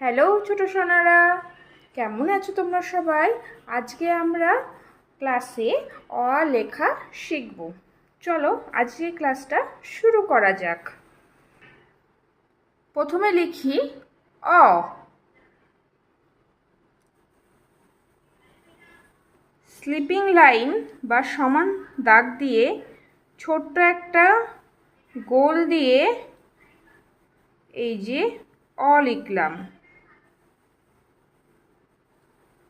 Hello ছোট সোনারা, কেমন আছো তোমরা সবাই? আজকে আমরা ক্লাসে অ লেখা শিখব। চলো আজকে ক্লাসটা শুরু করা যাক। প্রথমে লিখি অ। স্লিপিং লাইন বা সমান দাগ দিয়ে ছোট্ট একটা গোল দিয়ে এই যে অ লিখলাম।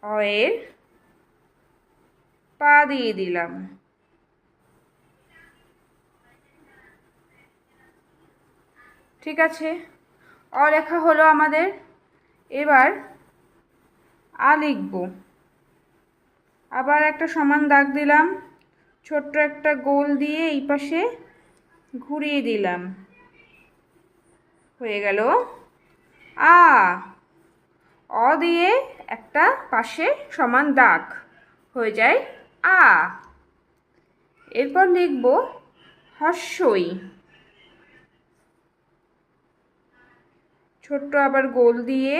অয়ের পা দিয়ে দিলাম। ঠিক আছে, অ লেখা হলো আমাদের। এবার আ লিখব। আবার একটা সমান দাগ দিলাম, ছোট্ট একটা গোল দিয়ে এই পাশে ঘুরিয়ে দিলাম, হয়ে গেল আ। অ দিয়ে একটা পাশে সমান দাগ হয়ে যায় আ। এরপর লিখব হর্ষই। ছোট্ট আবার গোল দিয়ে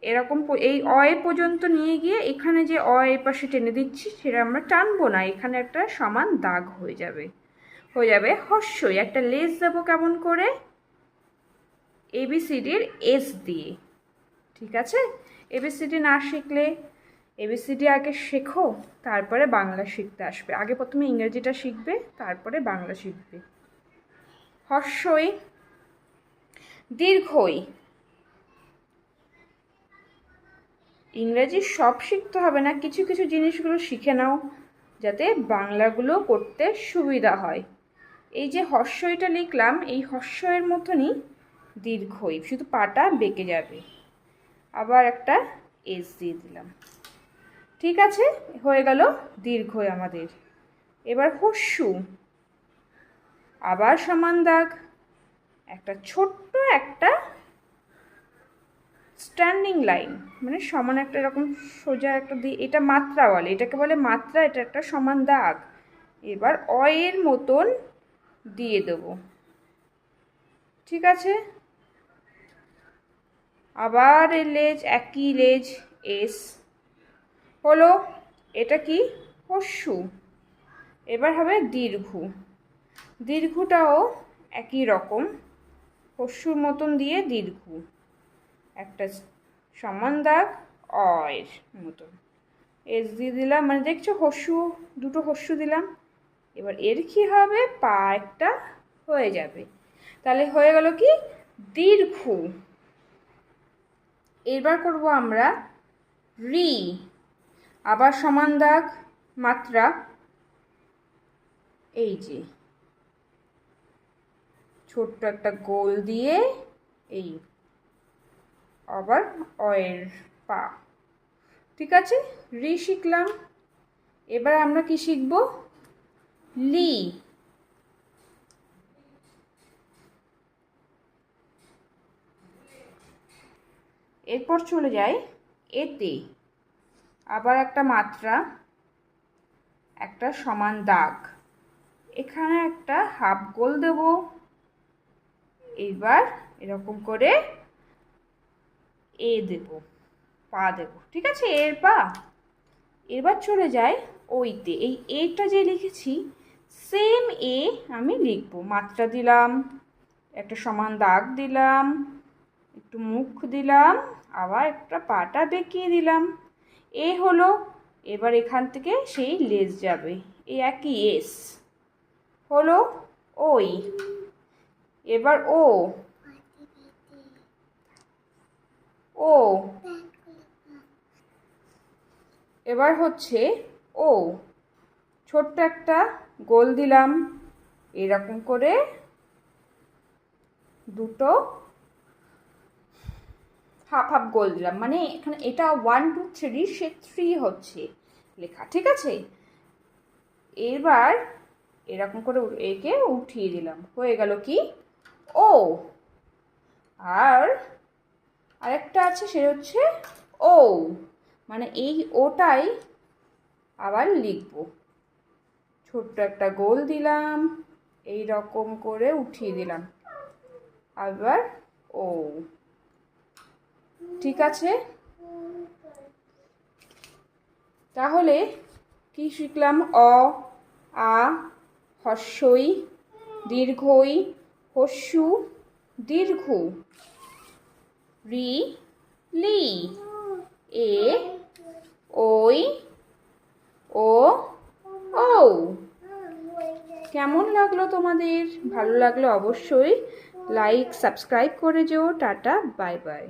এরকম এই অয়ে পর্যন্ত নিয়ে গিয়ে এখানে যে অ এই পাশে টেনে দিচ্ছি সেটা আমরা টানবো না, এখানে একটা সমান দাগ হয়ে যাবে হর্ষই। একটা লেজ দেবো কেমন করে, এবিসিডির এস দিয়ে। ঠিক আছে, এবিসিডি না শিখলে এবিসিডি আগে শেখো, তারপরে বাংলা শিখতে আসবে। আগে প্রথমে ইংরেজিটা শিখবে, তারপরে বাংলা শিখবে। হর্ষই। দীর্ঘই। ইংরেজি সব শিখতে হবে না, কিছু কিছু জিনিসগুলো শিখে নাও যাতে বাংলাগুলো করতে সুবিধা হয়। এই যে হর্ষইটা লিখলাম, এই হর্ষয়ের মতনই দীর্ঘই, শুধু পাটা বেঁকে যাবে। আবার একটা এস দিয়ে দিলাম। ঠিক আছে, হয়ে গেল দীর্ঘই আমাদের। এবার হস্যু। আবার সমান দাগ, একটা ছোট্ট একটা স্ট্যান্ডিং লাইন, মানে সমান একটা এরকম সোজা একটা দিয়ে, এটা মাত্রা বলে, এটাকে বলে মাত্রা, এটা একটা সমান দাগ। এবার অয়ের মতন দিয়ে দেব। ঠিক আছে, আবার এই লেজ, একই লেজ, এস হলো। এটা কি হস্যু। এবার হবে দীর্ঘ। দীর্ঘটাও একই রকম, হস্যুর মতন দিয়ে দীর্ঘ, একটা সমান দাগ অয়ের মতন, এস দিয়ে দিলাম, মানে দেখছো হস্যু, দুটো হস্যু দিলাম। এবার এর কি হবে, পা একটা হয়ে যাবে। তাহলে হয়ে গেল কি দীর্ঘ। এবার করব আমরা রি। আবার সমান দাগ, মাত্রা, এই যে ছোট্ট একটা গোল দিয়ে এই আবার অয়ের পা। ঠিক আছে, রি শিখলাম। এবার আমরা কি শিখব, লি। এরপর চলে যাই এতে। আবার একটা মাত্রা, একটা সমান দাগ, এখানে একটা হাফ গোল দেব। এবার এরকম করে এ দেব, পা দেব। ঠিক আছে, এর পা। এবার চলে যাই ওইতে। এই এটা যে লিখেছি সেম এ আমি লিখব। মাত্রা দিলাম, একটা সমান দাগ দিলাম, একটু মুখ দিলাম, আবার একটা পাটা বেঁকিয়ে দিলাম, এ হলো। এবার এখান থেকে সেই লেজ যাবে, এই একই এস হলো ওই। এবার ও। ও এবার হচ্ছে ও, ছোট্ট একটা গোল দিলাম, এরকম করে দুটো হাফ হাফ গোল দিলাম, মানে এখানে এটা 1 2 3, সে 3 হচ্ছে লেখা। ঠিক আছে, এবার এরকম করে একে উঠিয়ে দিলাম, হয়ে গেল কি ও। আর আরেকটা আছে, সে হচ্ছে ও, মানে এই ওটাই আবার লিখব। ছোট্ট একটা গোল দিলাম, এই রকম করে উঠিয়ে দিলাম, আবার ও। ঠিক আছে, তাহলে কি শিখলাম? অ, আ, হস্যই, দীর্ঘই, হস্যু, দীর্ঘ, রি, লি, এ, ওই, ও, ও। কেমন লাগলো তোমাদের? ভালো লাগলো অবশ্যই লাইক সাবস্ক্রাইব করে যেও। Tata, bye bye.